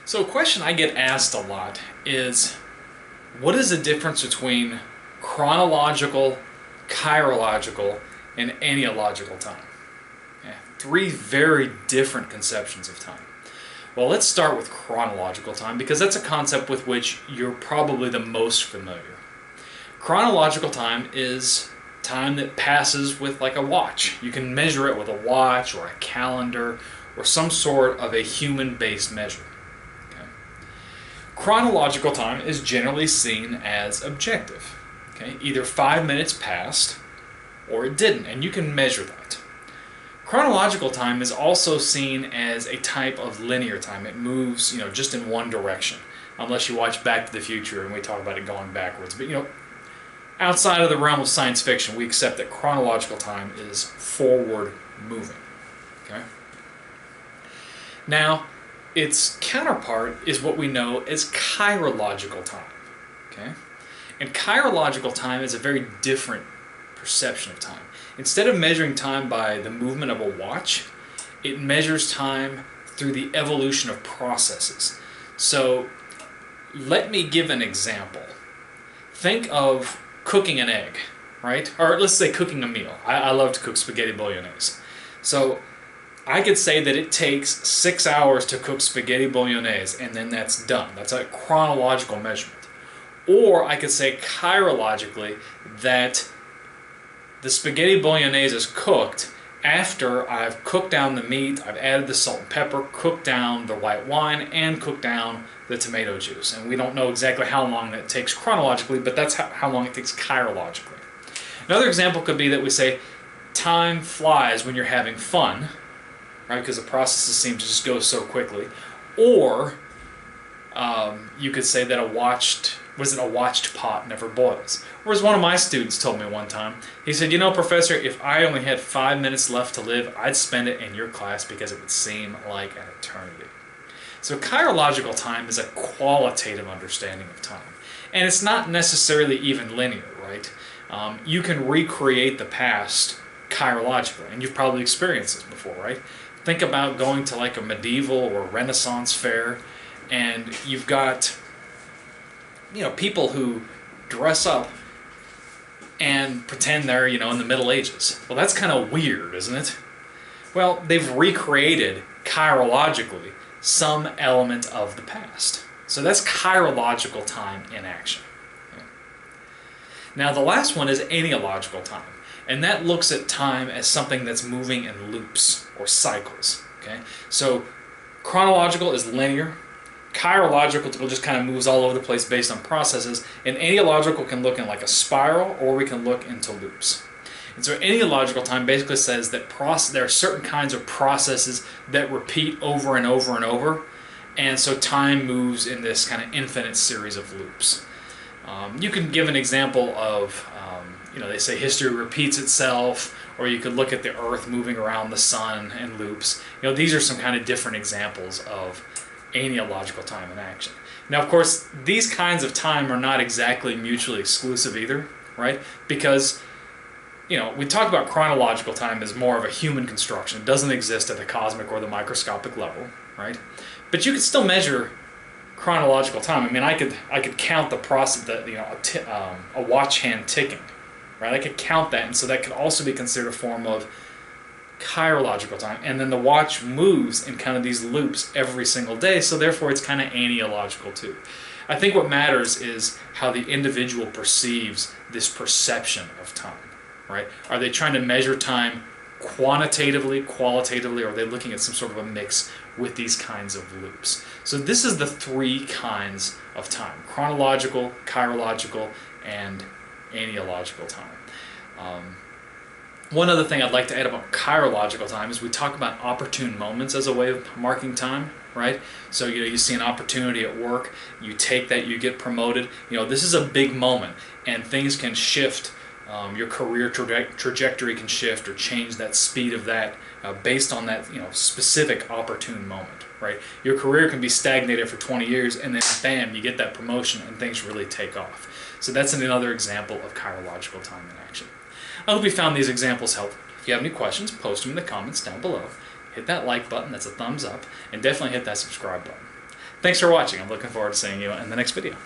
So a question I get asked a lot is, what is the difference between chronological, kairological, and aionological time? Okay. Three very different conceptions of time. Well, let's start with chronological time because that's a concept with which you're probably the most familiar. Chronological time is time that passes with like a watch. You can measure it with a watch or a calendar or some sort of a human-based measure. Okay. Chronological time is generally seen as objective. Okay. Either 5 minutes passed or it didn't, and you can measure that. Chronological time is also seen as a type of linear time. It moves, just in one direction, unless you watch Back to the Future and we talk about it going backwards. But outside of the realm of science fiction, we accept that chronological time is forward moving. Okay. Now, its counterpart is what we know as kairological time. Okay, and kairological time is a very different perception of time. Instead of measuring time by the movement of a watch, it measures time through the evolution of processes. So let me give an example. Think of cooking an egg, right? Or let's say cooking a meal. I love to cook spaghetti bolognese. So I could say that it takes 6 hours to cook spaghetti bolognese and then that's done. That's a chronological measurement. Or I could say kairologically that the spaghetti bolognese is cooked after I've cooked down the meat, I've added the salt and pepper, cooked down the white wine, and cooked down the tomato juice. And we don't know exactly how long that takes chronologically, but that's how long it takes kairologically. Another example could be that we say time flies when you're having fun, right? Because the processes seem to just go so quickly. Or you could say that a watched pot never boils. Or as one of my students told me one time, he said, Professor, if I only had 5 minutes left to live, I'd spend it in your class because it would seem like an eternity. So kairological time is a qualitative understanding of time. And it's not necessarily even linear, right? You can recreate the past kairologically, and you've probably experienced this before, right? Think about going to like a medieval or Renaissance fair, and you've got people who dress up and pretend they're, in the Middle Ages. Well, that's kind of weird, isn't it? Well, they've recreated kairologically some element of the past. So that's kairological time in action. Okay. Now, the last one is aionological time, and that looks at time as something that's moving in loops or cycles. Okay, so chronological is linear. Kairological just kind of moves all over the place based on processes, and aionological can look in like a spiral, or we can look into loops. And so aionological time basically says that there are certain kinds of processes that repeat over and over and over, and so time moves in this kind of infinite series of loops. You can give an example of, they say history repeats itself, or you could look at the Earth moving around the sun in loops. These are some kind of different examples of aionological time in action. Now, of course, these kinds of time are not exactly mutually exclusive either, right? Because, we talk about chronological time as more of a human construction. It doesn't exist at the cosmic or the microscopic level, right? But you could still measure chronological time. I mean, I could count the process that a watch hand ticking, right? I could count that, and so that could also be considered a form of kairological time, and then the watch moves in kind of these loops every single day, so therefore it's kind of aionological too. I think what matters is how the individual perceives this perception of time, right? Are they trying to measure time quantitatively, qualitatively, or are they looking at some sort of a mix with these kinds of loops? So this is the three kinds of time: chronological, kairological, and aionological time. One other thing I'd like to add about kairological time is we talk about opportune moments as a way of marking time, right? So you see an opportunity at work, you take that, you get promoted. This is a big moment, and things can shift. Your career trajectory can shift or change that speed of that based on that specific opportune moment, right? Your career can be stagnated for 20 years, and then bam, you get that promotion, and things really take off. So that's another example of kairological time in action. I hope you found these examples helpful. If you have any questions, post them in the comments down below. Hit that like button, that's a thumbs up, and definitely hit that subscribe button. Thanks for watching. I'm looking forward to seeing you in the next video.